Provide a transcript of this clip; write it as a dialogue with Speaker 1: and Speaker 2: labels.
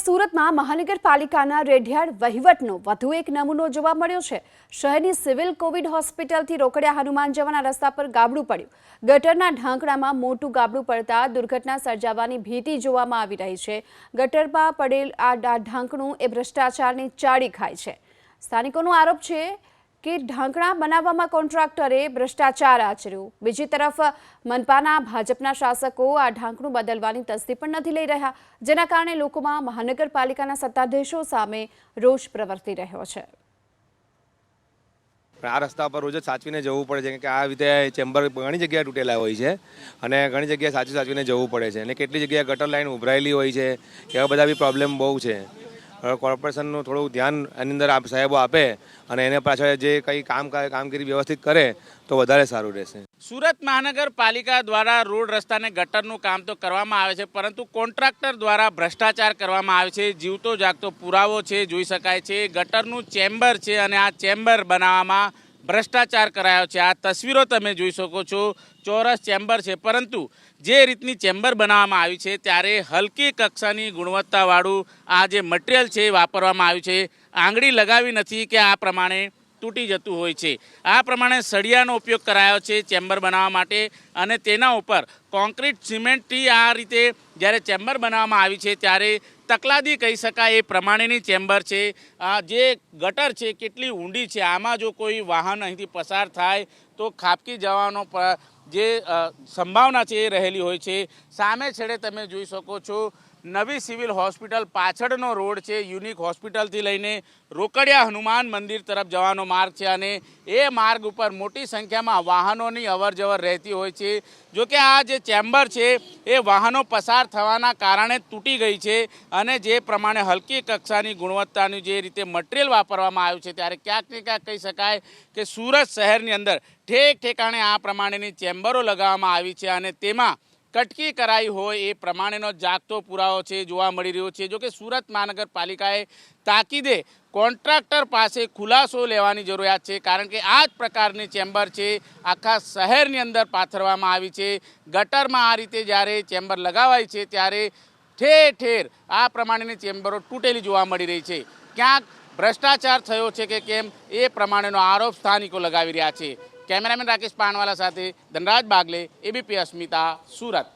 Speaker 1: સુરતમાં મહાનગરપાલિકાના રેઢિયાળ વહીવટનો વધુ એક નમૂનો જોવા મળ્યો છે। શહેરની સિવિલ કોવિડ હોસ્પિટલથી રોકડિયા હનુમાન જવાના રસ્તા પર ગાબડું પડ્યું। ગટરના ઢાંકણામાં મોટું ગાબડું પડતા દુર્ઘટના સર્જાવાની ભીતિ જોવામાં આવી રહી છે। ગટરમાં પડેલ આ ઢાંકણું એ ભ્રષ્ટાચારની ચાડી ખાય છે। સ્થાનિકોનો આરોપ છે કે ઢાંકણા બનાવવામાં કોન્ટ્રાક્ટરે ભ્રષ્ટાચાર આચર્યો। બીજી તરફ મનપાના ભાજપના શાસકો આ ઢાંકણું બદલવાની તસ્દી પણ નથી લઈ રહ્યા, જેના કારણે લોકોમાં મહાનગરપાલિકાના સત્તાધીશો સામે રોષ પ્રવર્તી રહ્યો છે।
Speaker 2: આ રસ્તા પર રોજ જ સાચવીને જવું પડે છે કે આ રીતે ચેમ્બર ઘણી જગ્યાએ તૂટેલા હોય છે અને ઘણી જગ્યાએ સાચવીને જવું પડે છે અને કેટલી જગ્યાએ ગટર લાઈન ઉભરાયેલી હોય છે। એવા બધા બી પ્રોબ્લેમ બહુ છે। કોર્પોરેશનનું થોડું ધ્યાન એની અંદર સાહેબો આપે અને એને પાછળ જે કંઈ કામગીરી વ્યવસ્થિત કરે તો વધારે સારું રહેશે।
Speaker 3: સુરત મહાનગરપાલિકા દ્વારા રોડ રસ્તાને ગટરનું કામ તો કરવામાં આવે છે, પરંતુ કોન્ટ્રાક્ટર દ્વારા ભ્રષ્ટાચાર કરવામાં આવે છે। જીવતો જાગતો પુરાવો છે, જોઈ શકાય છે। ગટરનું ચેમ્બર છે અને આ ચેમ્બર બનાવવામાં ભ્રષ્ટાચાર કરાયો છે। આ તસવીરો તમે જોઈ શકો છો, ચોરસ ચેમ્બર છે, પરંતુ જે રીતની ચેમ્બર બનાવવામાં આવી છે ત્યારે હલકી કક્ષાની ગુણવત્તાવાળું આ જે મટીરિયલ છે વાપરવામાં આવ્યું છે। આંગળી લગાવી નથી કે આ પ્રમાણે તૂટી જતું હોય છે। આ પ્રમાણે સળિયાનો ઉપયોગ કરાયો છે ચેમ્બર બનાવવા માટે અને તેના ઉપર કોન્ક્રીટ સિમેન્ટથી આ રીતે જ્યારે ચેમ્બર બનાવવામાં આવી છે ત્યારે તકલાદી કહી શકાય એ પ્રમાણેની ચેમ્બર છે। જે ગટર છે કેટલી ઊંડી છે, આમાં જો કોઈ વાહન અહીંથી પસાર થાય તો ખાબકી જવાનો જે સંભાવના છે એ રહેલી હોય છે। સામે છેડે તમે જોઈ શકો છો નવી સિવિલ હોસ્પિટલ પાછળનો રોડ છે, યુનિક હોસ્પિટલથી લઈને રોકડિયા હનુમાન મંદિર તરફ જવાનો માર્ગ છે અને એ માર્ગ ઉપર મોટી સંખ્યામાં વાહનોની અવરજવર રહેતી હોય છે। જોકે આ જે ચેમ્બર છે એ વાહનો પસાર થવાના કારણે તૂટી ગઈ છે અને જે પ્રમાણે હલકી કક્ષાની ગુણવત્તાનું જે રીતે મટીરિયલ વાપરવામાં આવ્યું છે ત્યારે ક્યાંક ને ક્યાંક કહી શકાય કે સુરત શહેરની અંદર ઠેક ઠેકાણે આ પ્રમાણેની ચેમ્બરો લગાવવામાં આવી છે અને તેમાં કટકી કરાઈ હોય એ પ્રમાણેનો જાગતો પુરાવો છે જોવા મળી રહ્યો છે। જોકે સુરત મહાનગરપાલિકાએ તાકીદે કોન્ટ્રાક્ટર પાસે ખુલાસો લેવાની જરૂરિયાત છે, કારણ કે આ જ પ્રકારની ચેમ્બર છે આખા શહેરની અંદર પાથરવામાં આવી છે। ગટરમાં આ રીતે જ્યારે ચેમ્બર લગાવાય છે ત્યારે ઠેર ઠેર આ પ્રમાણેની ચેમ્બરો તૂટેલી જોવા મળી રહી છે। ક્યાંક ભ્રષ્ટાચાર થયો છે કે કેમ એ પ્રમાણેનો આરોપ સ્થાનિકો લગાવી રહ્યા છે। કેમેરામેન રાકેશ પાનવાલા સાથે ધનરાજ બાગલે, એબીપી અસ્મિતા, સુરત।